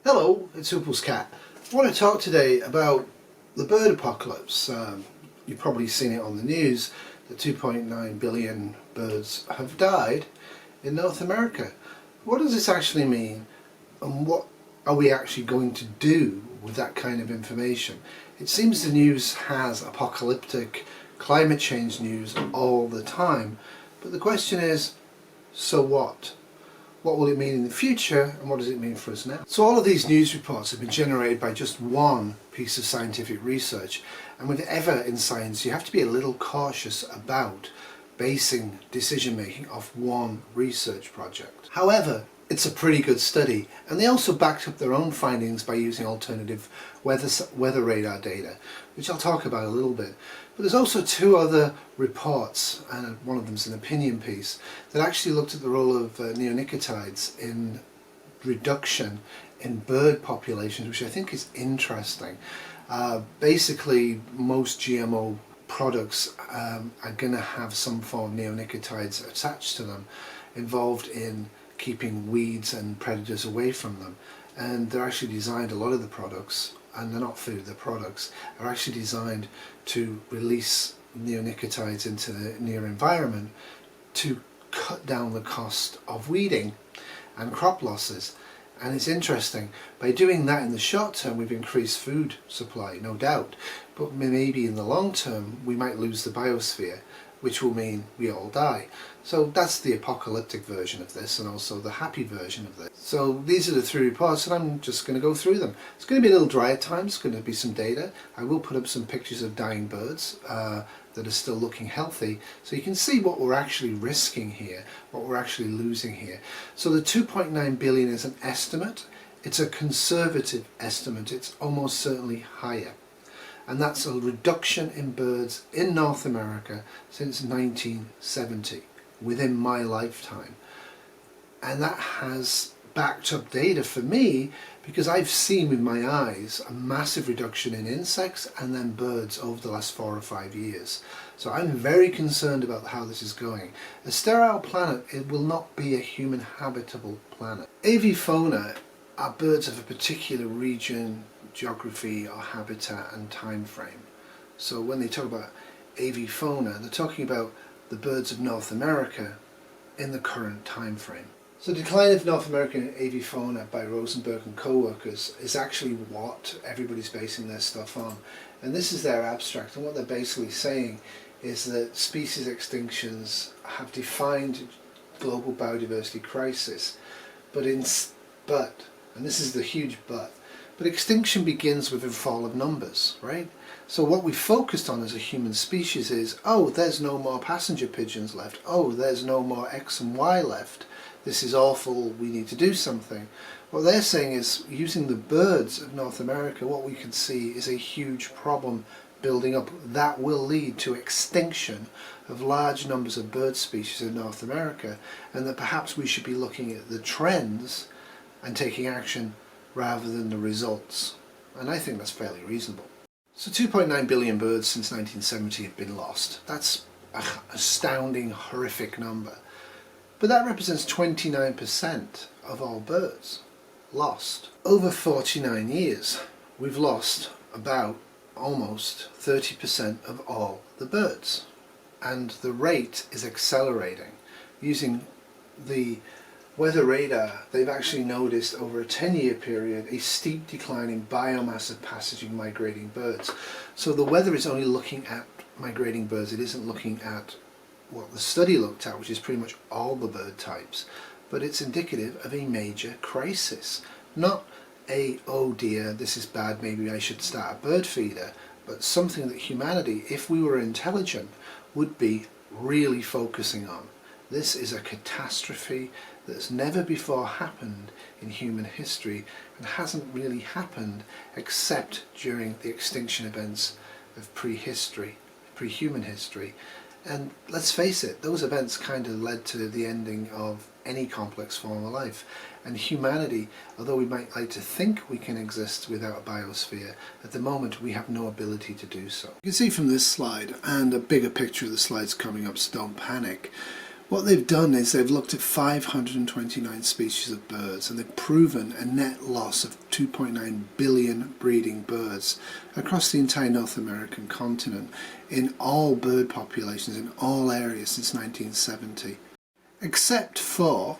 Hello, it's Huples Cat. I want to talk today about the bird apocalypse. You've probably seen it on the news that 2.9 billion birds have died in North America. What does this actually mean, and what are we actually going to do with that kind of information? It seems the news has apocalyptic climate change news all the time, but the question is, so what? What will it mean in the future, and what does it mean for us now? So all of these news reports have been generated by just one piece of scientific research, and whenever in science you have to be a little cautious about basing decision making off one research project. However, it's a pretty good study, and they also backed up their own findings by using alternative weather radar data, which I'll talk about a little bit. But there's also two other reports, and one of them's an opinion piece, that actually looked at the role of neonicotinoids in reduction in bird populations, which I think is interesting. Basically, most GMO products are going to have some form of neonicotinoids attached to them, involved in keeping weeds and predators away from them. And they're actually designed, a lot of the products, and they're not food, the products are actually designed to release neonicotinoids into the near environment to cut down the cost of weeding and crop losses. And it's interesting, by doing that in the short term we've increased food supply, no doubt, but maybe in the long term we might lose the biosphere, which will mean we all die. So that's the apocalyptic version of this, and also the happy version of this. So these are the three reports, and I'm just going to go through them. It's going to be a little dry at times, it's going to be some data. I will put up some pictures of dying birds that are still looking healthy, so you can see what we're actually risking here, what we're actually losing here. So the 2.9 billion is an estimate. It's a conservative estimate. It's almost certainly higher. And that's a reduction in birds in North America since 1970, within my lifetime. And that has backed up data for me, because I've seen with my eyes a massive reduction in insects and then birds over the last 4 or 5 years. So I'm very concerned about how this is going. A sterile planet, it will not be a human habitable planet. Avifauna are birds of a particular region, geography or habitat and time frame. So when they talk about avifauna, they're talking about the birds of North America in the current time frame. So decline of North American avifauna by Rosenberg and co-workers is actually what everybody's basing their stuff on. And this is their abstract, and what they're basically saying is that species extinctions have defined global biodiversity crisis, but and this is the huge but extinction begins with the fall of numbers, right? So what we focused on as a human species is, oh, there's no more passenger pigeons left. Oh, there's no more X and Y left. This is awful, we need to do something. What they're saying is, using the birds of North America, what we can see is a huge problem building up that will lead to extinction of large numbers of bird species in North America, and that perhaps we should be looking at the trends and taking action rather than the results. And I think that's fairly reasonable. So 2.9 billion birds since 1970 have been lost. That's an astounding, horrific number. But that represents 29% of all birds lost. Over 49 years, we've lost about almost 30% of all the birds. And the rate is accelerating. Using the weather radar, they've actually noticed over a 10-year period a steep decline in biomass of passaging migrating birds. So the weather is only looking at migrating birds, it isn't looking at what the study looked at, which is pretty much all the bird types. But it's indicative of a major crisis. Not a, oh dear, this is bad, maybe I should start a bird feeder, but something that humanity, if we were intelligent, would be really focusing on. This is a catastrophe that's never before happened in human history, and hasn't really happened except during the extinction events of prehistory, pre-human history. And let's face it, those events kind of led to the ending of any complex form of life. And humanity, although we might like to think we can exist without a biosphere, at the moment we have no ability to do so. You can see from this slide, and a bigger picture of the slides coming up, so don't panic, What they've done is they've looked at 529 species of birds, and they've proven a net loss of 2.9 billion breeding birds across the entire North American continent in all bird populations in all areas since 1970. Except for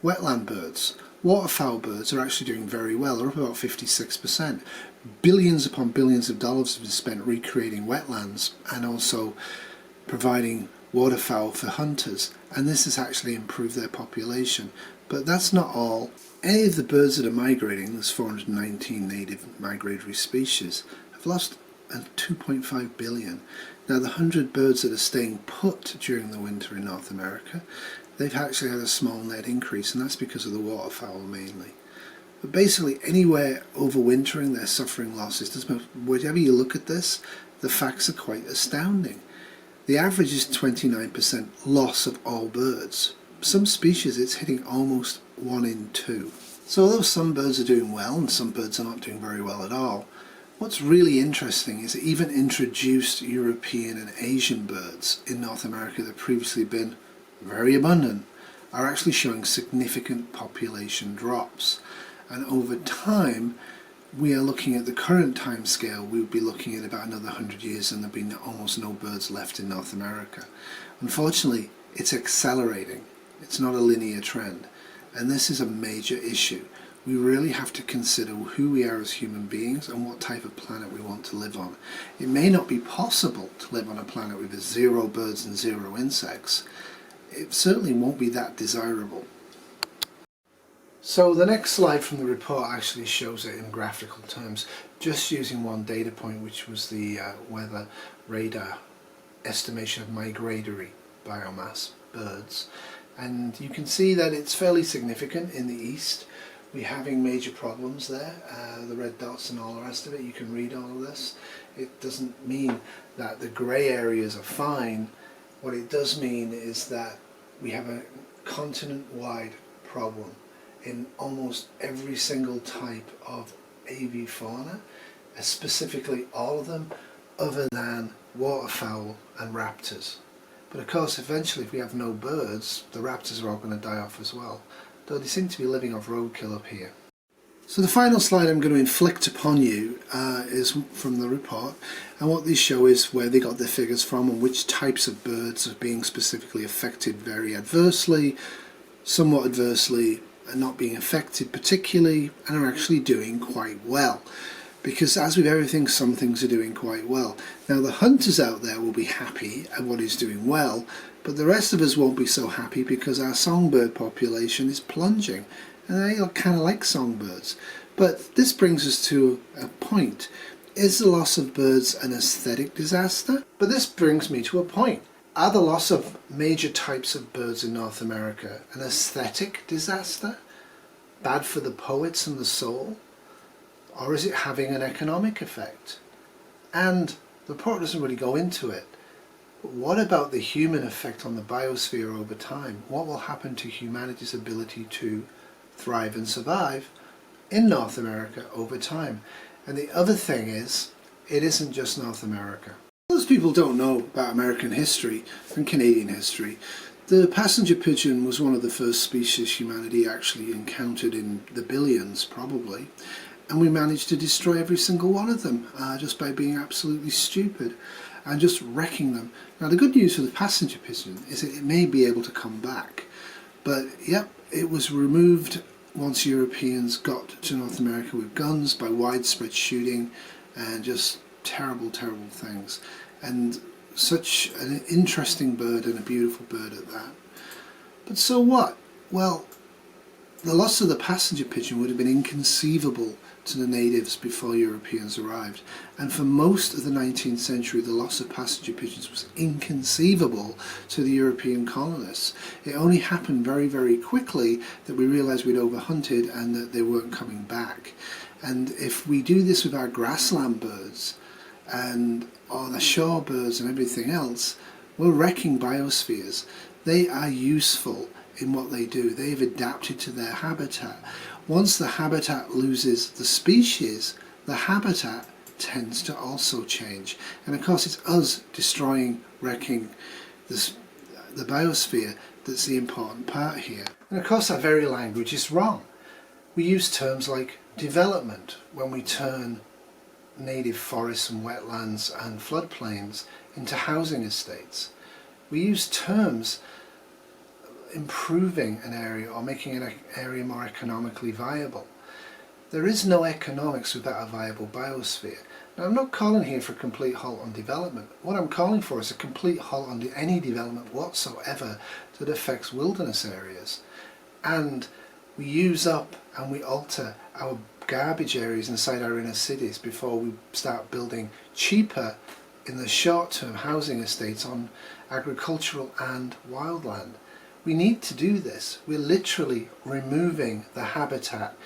wetland birds. Waterfowl birds are actually doing very well. They're up about 56%. Billions upon billions of dollars have been spent recreating wetlands and also providing waterfowl for hunters, and this has actually improved their population. But that's not all. Any of the birds that are migrating, there's 419 native migratory species, have lost 2.5 billion. Now the 100 birds that are staying put during the winter in North America, they've actually had a small net increase, and that's because of the waterfowl mainly. But basically anywhere overwintering, they're suffering losses. Wherever you look at this, the facts are quite astounding. The average is 29% loss of all birds. Some species it's hitting almost 1 in 2. So although some birds are doing well and some birds are not doing very well at all, what's really interesting is that even introduced European and Asian birds in North America that have previously been very abundant are actually showing significant population drops. And over time, we are looking at the current time scale, we would be looking at about another 100 years and there'd be almost no birds left in North America. Unfortunately, it's accelerating. It's not a linear trend. And this is a major issue. We really have to consider who we are as human beings and what type of planet we want to live on. It may not be possible to live on a planet with 0 birds and 0 insects. It certainly won't be that desirable. So the next slide from the report actually shows it in graphical terms, just using one data point, which was the weather radar estimation of migratory biomass birds. And you can see that it's fairly significant in the east. We're having major problems there, the red dots and all the rest of it. You can read all of this. It doesn't mean that the grey areas are fine. What it does mean is that we have a continent-wide problem in almost every single type of avifauna, specifically all of them other than waterfowl and raptors. But of course eventually if we have no birds, the raptors are all going to die off as well, though they seem to be living off roadkill up here. So the final slide I'm going to inflict upon you is from the report, and what these show is where they got their figures from and which types of birds are being specifically affected very adversely, somewhat adversely, and not being affected particularly, and are actually doing quite well. Because as with everything, some things are doing quite well. Now the hunters out there will be happy at what is doing well, but the rest of us won't be so happy because our songbird population is plunging, and they are kind of like songbirds. But this brings us to a point. Is the loss of birds an aesthetic disaster? But this brings me to a point. Are the loss of major types of birds in North America an aesthetic disaster? Bad for the poets and the soul? Or is it having an economic effect? And the report doesn't really go into it. But what about the human effect on the biosphere over time? What will happen to humanity's ability to thrive and survive in North America over time? And the other thing is, it isn't just North America. Most people don't know about American history and Canadian history. The passenger pigeon was one of the first species humanity actually encountered in the billions, probably. And we managed to destroy every single one of them just by being absolutely stupid and just wrecking them. Now the good news for the passenger pigeon is that it may be able to come back. But yep, it was removed once Europeans got to North America with guns by widespread shooting and just terrible, terrible things. And such an interesting bird and a beautiful bird at that. But so what? Well, the loss of the passenger pigeon would have been inconceivable to the natives before Europeans arrived, and for most of the 19th century the loss of passenger pigeons was inconceivable to the European colonists. It only happened very, very quickly that we realised we'd overhunted and that they weren't coming back. And if we do this with our grassland birds and all the shorebirds and everything else, we're wrecking biospheres. They are useful in what they do. They've adapted to their habitat. Once the habitat loses the species, the habitat tends to also change. And of course it's us destroying, wrecking this the biosphere that's the important part here. And of course our very language is wrong. We use terms like development when we turn native forests and wetlands and floodplains into housing estates. We use terms improving an area or making an area more economically viable. There is no economics without a viable biosphere. Now, I'm not calling here for a complete halt on development. What I'm calling for is a complete halt on any development whatsoever that affects wilderness areas. And we use up and we alter our garbage areas inside our inner cities before we start building cheaper in the short term housing estates on agricultural and wildland. We need to do this. We're literally removing the habitat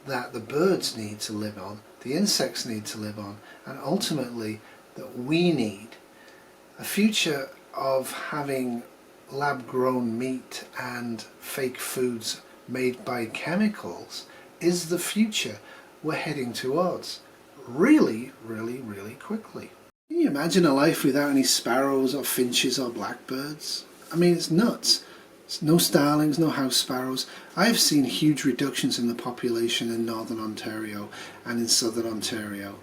that the birds need to live on, the insects need to live on, and ultimately that we need. A future of having lab-grown meat and fake foods made by chemicals is the future we're heading towards really, really, really quickly. Can you imagine a life without any sparrows or finches or blackbirds? I mean, it's nuts. No starlings, no house sparrows. I've seen huge reductions in the population in northern Ontario and in southern Ontario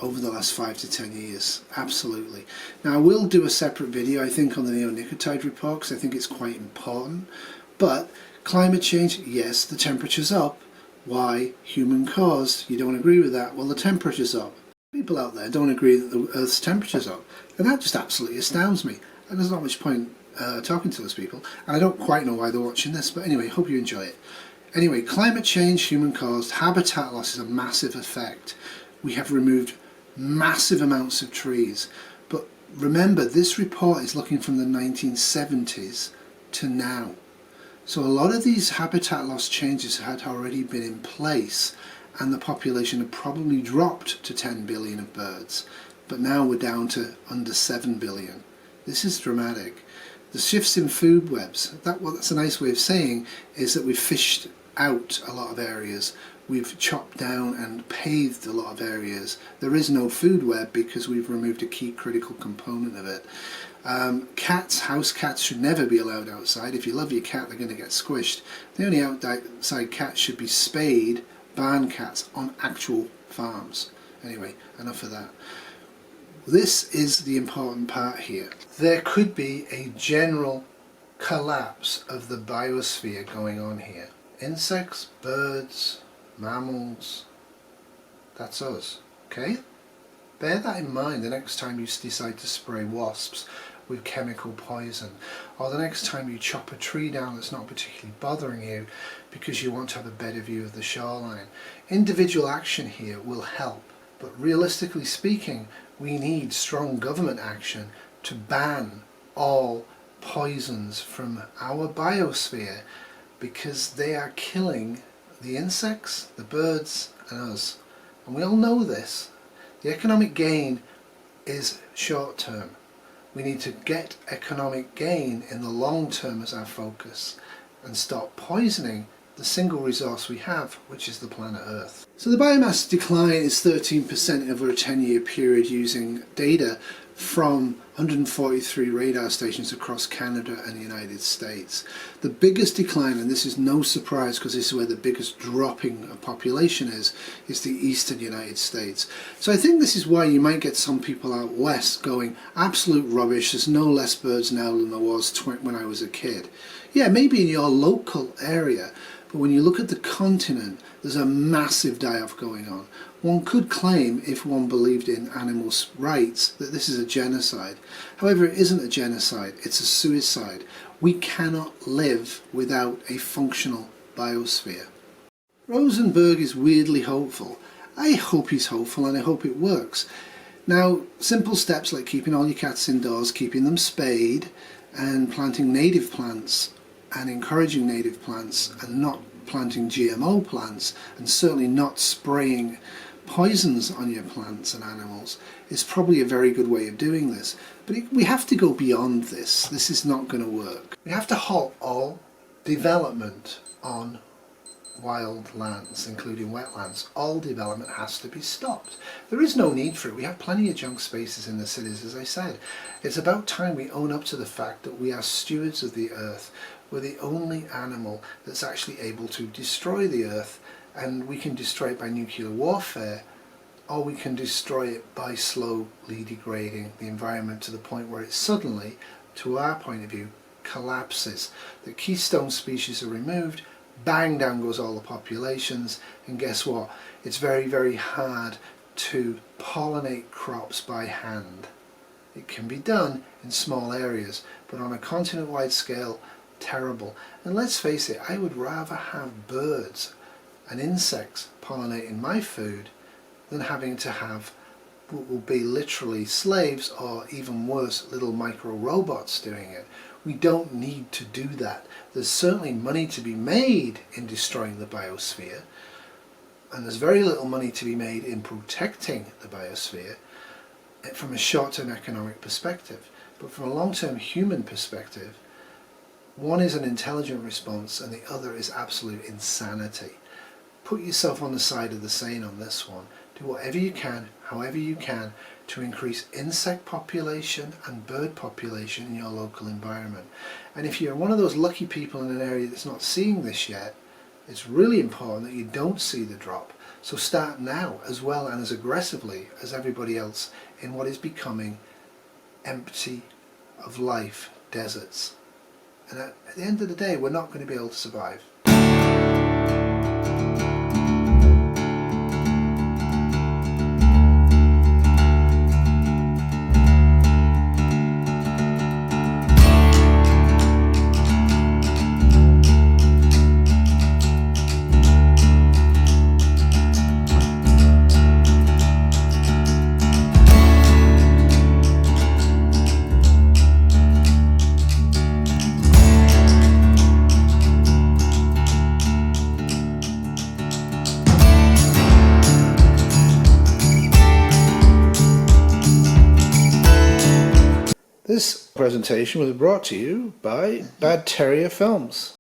over the last 5 to 10 years. Absolutely. Now I will do a separate video, I think, on the neonicotinoid report because I think it's quite important. But climate change, yes, the temperature's up. Why? Human caused. You don't agree with that? Well, the temperature's up. People out there don't agree that the Earth's temperature's up. And that just absolutely astounds me. And there's not much point talking to those people, and I don't quite know why they're watching this, but anyway, hope you enjoy it. Anyway, climate change, human caused, habitat loss is a massive effect. We have removed massive amounts of trees, but remember this report is looking from the 1970s to now. So a lot of these habitat loss changes had already been in place and the population had probably dropped to 10 billion of birds, but now we're down to under 7 billion. This is dramatic. The shifts in food webs, that's a nice way of saying is that we've fished out a lot of areas, we've chopped down and paved a lot of areas. There is no food web because we've removed a key critical component of it. Cats, house cats should never be allowed outside. If you love your cat, they're going to get squished. The only outside cats should be spayed, barn cats on actual farms. Anyway, enough of that. This is the important part here. There could be a general collapse of the biosphere going on here. Insects, birds, mammals, that's us, okay? Bear that in mind the next time you decide to spray wasps with chemical poison, or the next time you chop a tree down that's not particularly bothering you because you want to have a better view of the shoreline. Individual action here will help, but realistically speaking, we need strong government action to ban all poisons from our biosphere because they are killing the insects, the birds and us. And we all know this. The economic gain is short term. We need to get economic gain in the long term as our focus and stop poisoning the single resource we have, which is the planet Earth. So the biomass decline is 13% over a 10-year period using data from 143 radar stations across Canada and the United States. The biggest decline, and this is no surprise because this is where the biggest dropping of population is the eastern United States. So I think this is why you might get some people out west going, absolute rubbish, there's no less birds now than there was when I was a kid. Yeah, maybe in your local area, but when you look at the continent, there's a massive die-off going on. One could claim, if one believed in animals' rights, that this is a genocide. However, it isn't a genocide, it's a suicide. We cannot live without a functional biosphere. Rosenberg is weirdly hopeful. I hope he's hopeful and I hope it works. Now, simple steps like keeping all your cats indoors, keeping them spayed, and planting native plants and encouraging native plants and not planting GMO plants and certainly not spraying poisons on your plants and animals is probably a very good way of doing this. But we have to go beyond this. This is not going to work. We have to halt all development on wild lands, including wetlands, all development has to be stopped. There is no need for it. We have plenty of junk spaces in the cities, as I said. It's about time we own up to the fact that we are stewards of the earth. We're the only animal that's actually able to destroy the earth, and we can destroy it by nuclear warfare, or we can destroy it by slowly degrading the environment to the point where it suddenly, to our point of view, collapses. The keystone species are removed, bang, down goes all the populations, and guess what? It's very, very hard to pollinate crops by hand. It can be done in small areas, but on a continent-wide scale, terrible. And let's face it, I would rather have birds and insects pollinating my food than having to have what will be literally slaves, or even worse, little micro robots doing it. We don't need to do that. There's certainly money to be made in destroying the biosphere, and there's very little money to be made in protecting the biosphere from a short-term economic perspective. But from a long-term human perspective, one is an intelligent response and the other is absolute insanity. Put yourself on the side of the sane on this one. Do whatever you can, however you can, to increase insect population and bird population in your local environment. And if you're one of those lucky people in an area that's not seeing this yet, it's really important that you don't see the drop. So start now, as well and as aggressively as everybody else, in what is becoming empty of life deserts. And at the end of the day, we're not going to be able to survive. This presentation was brought to you by Bad Terrier Films.